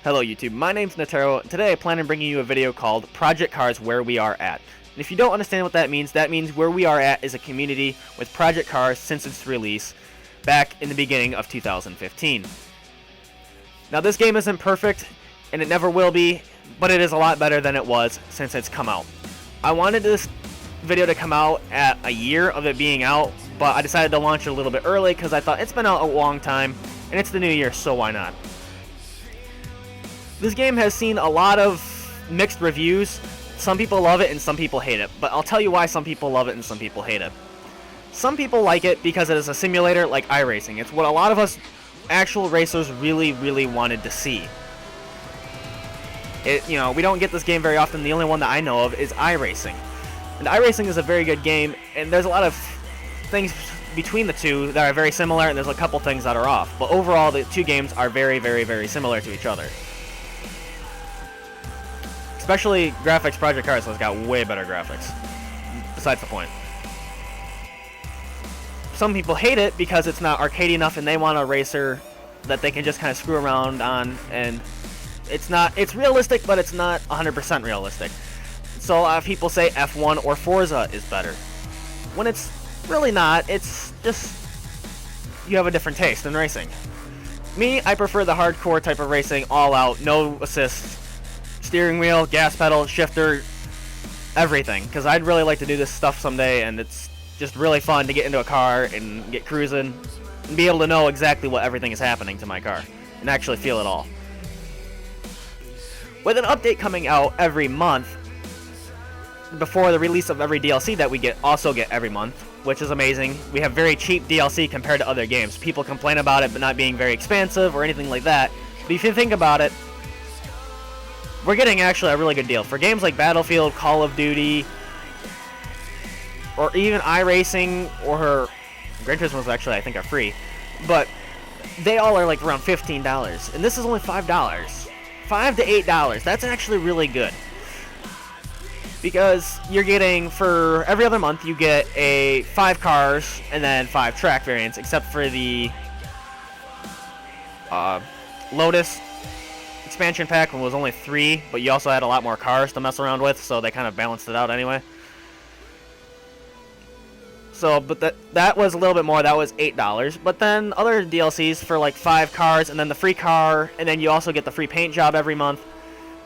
Hello YouTube, my name's Natero, and today I plan on bringing you a video called Project Cars Where We Are At. And if you don't understand what that means Where We Are At is a community with Project Cars since its release back in the beginning of 2015. Now this game isn't perfect, and it never will be, but it is a lot better than it was since it's come out. I wanted this video to come out at a year of it being out, but I decided to launch it a little bit early because I thought it's been out a long time, and it's the new year, so why not? This game has seen a lot of mixed reviews. Some people love it and some people hate it, but I'll tell you why some people love it and some people hate it. Some people like it because it is a simulator like iRacing. It's what a lot of us actual racers really wanted to see. We don't get this game very often. The only one that I know of is iRacing. And iRacing is a very good game, and there's a lot of things between the two that are very similar, and there's a couple things that are off. But overall, the two games are very similar to each other. Especially graphics, Project Cars has got way better graphics. Besides the point. Some people hate it because it's not arcadey enough and they want a racer that they can just kind of screw around on, and it's realistic, but it's not 100% realistic. So a lot of people say F1 or Forza is better. When it's really not, it's just you have a different taste in racing. Me, I prefer the hardcore type of racing, all out, no assists. Steering wheel, gas pedal, shifter, everything. Because I'd really like to do this stuff someday, and it's just really fun to get into a car and get cruising and be able to know exactly what everything is happening to my car and actually feel it all. With an update coming out every month before the release of every DLC that we also get every month, which is amazing. We have very cheap DLC compared to other games. People complain about it but not being very expansive or anything like that. But if you think about it, we're getting actually a really good deal. For games like Battlefield, Call of Duty, or even iRacing, or Gran Turismo actually I think are free, but they all are like around $15, and this is only $5. $5 to $8. That's actually really good. Because you're getting, for every other month, you get 5 cars and then 5 track variants, except for the Lotus expansion pack was only 3, but you also had a lot more cars to mess around with, so they kind of balanced it out anyway. So, but that was a little bit more. That was $8. But then other DLCs for like 5 cars, and then the free car, and then you also get the free paint job every month.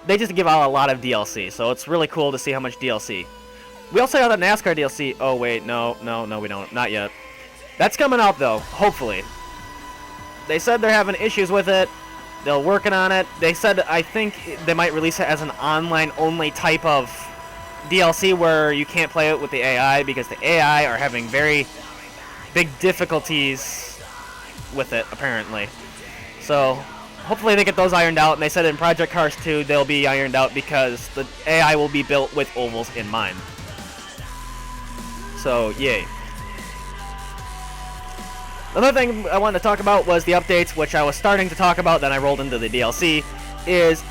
They just give out a lot of DLC, so it's really cool to see how much DLC. We also have the NASCAR DLC. Oh wait, no, we don't. Not yet. That's coming out though, hopefully. They said they're having issues with it. They're working on it. They said, I think they might release it as an online-only type of DLC where you can't play it with the AI because the AI are having very big difficulties with it, apparently. So, hopefully they get those ironed out, and they said in Project Cars 2 they'll be ironed out because the AI will be built with ovals in mind. So, yay. Another thing I wanted to talk about was the updates, which I was starting to talk about, then I rolled into the DLC, is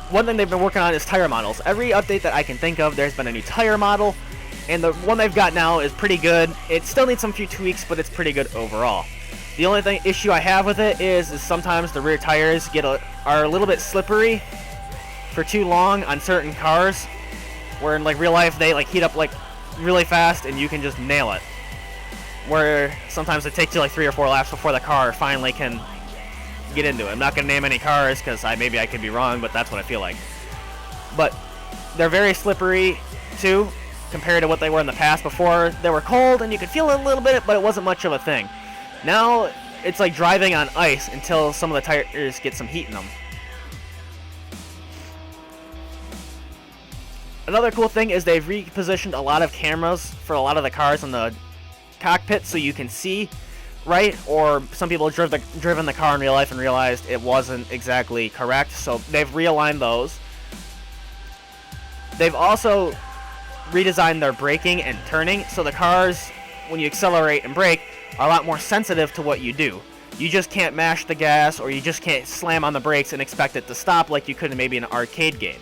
one thing they've been working on is tire models. Every update that I can think of, there's been a new tire model, and the one they've got now is pretty good. It still needs some few tweaks, but it's pretty good overall. The only issue I have with it is sometimes the rear tires are a little bit slippery for too long on certain cars, where in like real life they like heat up like really fast and you can just nail it. Where sometimes it takes you like 3 or 4 laps before the car finally can get into it. I'm not going to name any cars because maybe I could be wrong, but that's what I feel like. But they're very slippery too compared to what they were in the past. Before they were cold and you could feel it a little bit, but it wasn't much of a thing. Now it's like driving on ice until some of the tires get some heat in them. Another cool thing is they've repositioned a lot of cameras for a lot of the cars in the cockpit so you can see right, or some people have driven the car in real life and realized it wasn't exactly correct, so they've realigned those. They've also redesigned their braking and turning, so the cars, when you accelerate and brake, are a lot more sensitive to what you do. You just can't mash the gas, or you just can't slam on the brakes and expect it to stop like you could in maybe an arcade game.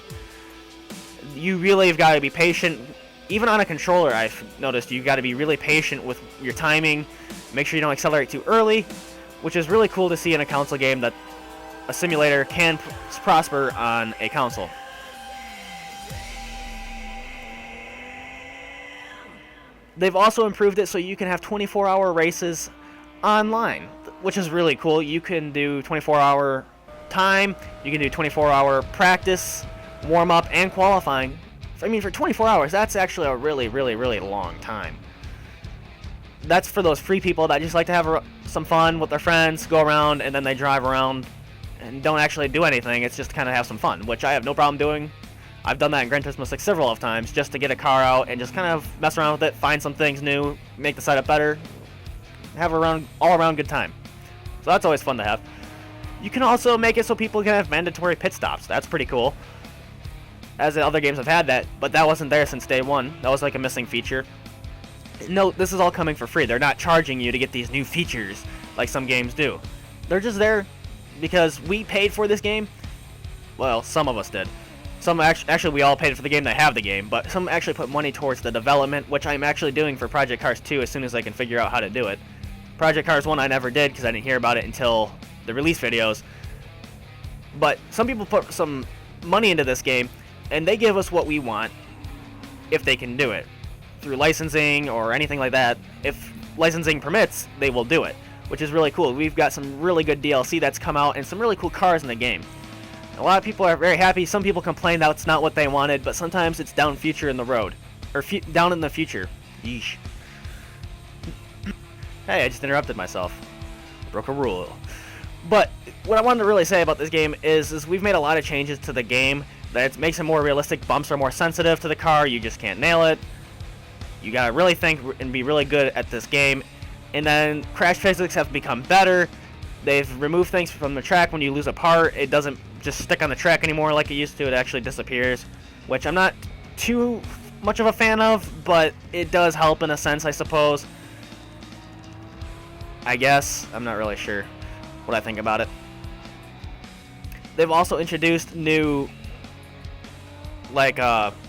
You really have got to be patient. Even on a controller, I've noticed you've got to be really patient with your timing. Make sure you don't accelerate too early, which is really cool to see in a console game that a simulator can prosper on a console. They've also improved it so you can have 24-hour races online, which is really cool. You can do 24-hour time, you can do 24-hour practice, warm-up, and qualifying. I mean, for 24 hours, that's actually a really, really, really long time. That's for those free people that just like to have some fun with their friends, go around, and then they drive around and don't actually do anything. It's just kind of have some fun, which I have no problem doing. I've done that in Gran Turismo 6 several of times, just to get a car out and just kind of mess around with it, find some things new, make the setup better, have all-around good time. So that's always fun to have. You can also make it so people can have mandatory pit stops. That's pretty cool. As the other games have had that, but that wasn't there since day one. That was like a missing feature. No, this is all coming for free. They're not charging you to get these new features like some games do. They're just there because we paid for this game. Well, some of us did. Some actually we all paid for the game that have the game, but some actually put money towards the development, which I'm actually doing for Project Cars 2 as soon as I can figure out how to do it. Project Cars 1 I never did because I didn't hear about it until the release videos. But some people put some money into this game, and they give us what we want if they can do it. Through licensing or anything like that. If licensing permits, they will do it, which is really cool. We've got some really good DLC that's come out and some really cool cars in the game. A lot of people are very happy. Some people complain that it's not what they wanted, but sometimes it's down future in the road. Or down in the future. Yeesh. Hey, I just interrupted myself. Broke a rule. But what I wanted to really say about this game is we've made a lot of changes to the game that makes it more realistic. Bumps are more sensitive to the car. You just can't nail it. You gotta really think and be really good at this game. And then crash physics have become better. They've removed things from the track. When you lose a part, it doesn't just stick on the track anymore like it used to. It actually disappears, which I'm not too much of a fan of, but it does help in a sense, I suppose. I guess. I'm not really sure what I think about it. They've also introduced new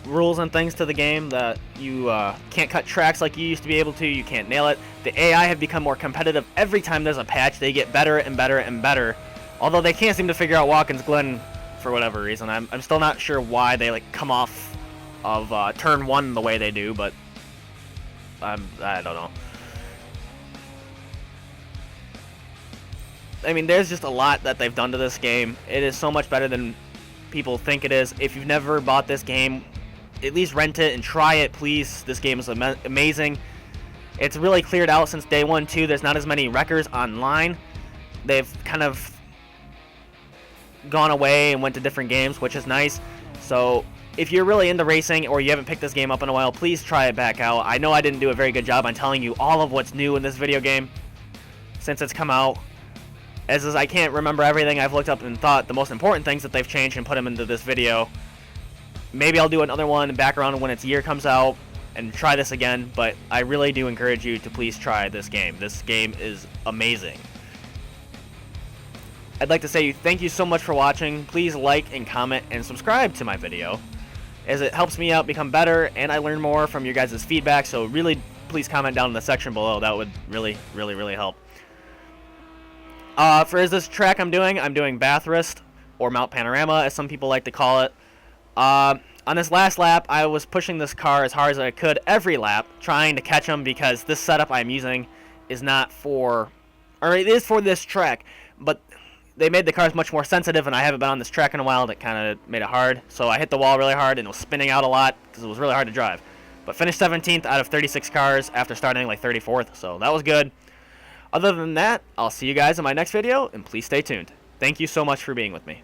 rules and things to the game that you can't cut tracks like you used to be able to. You can't nail it. The AI have become more competitive. Every time there's a patch, they get better and better and better. Although they can't seem to figure out Watkins Glen for whatever reason. I'm still not sure why they come off of turn 1 the way they do, but I don't know. I mean, there's just a lot that they've done to this game. It is so much better than people think it is. If you've never bought this game, at least rent it and try it, please. This game is amazing. It's really cleared out since day 1 too. There's not as many wreckers online. They've kind of gone away and went to different games, which is nice. So if you're really into racing or you haven't picked this game up in a while, please try it back out. I know I didn't do a very good job on telling you all of what's new in this video game since it's come out. As I can't remember everything, I've looked up and thought the most important things that they've changed and put them into this video. Maybe I'll do another one back around when its year comes out and try this again, but I really do encourage you to please try this game. This game is amazing. I'd like to say thank you so much for watching. Please like and comment and subscribe to my video, as it helps me out become better and I learn more from your guys' feedback, so really please comment down in the section below. That would really, really, really help. For this track I'm doing Bathurst, or Mount Panorama, as some people like to call it. On this last lap, I was pushing this car as hard as I could every lap, trying to catch them because this setup I'm using is not for, or it is for this track, but they made the cars much more sensitive, and I haven't been on this track in a while. That kind of made it hard, so I hit the wall really hard, and it was spinning out a lot because it was really hard to drive. But finished 17th out of 36 cars after starting like 34th, so that was good. Other than that, I'll see you guys in my next video, and please stay tuned. Thank you so much for being with me.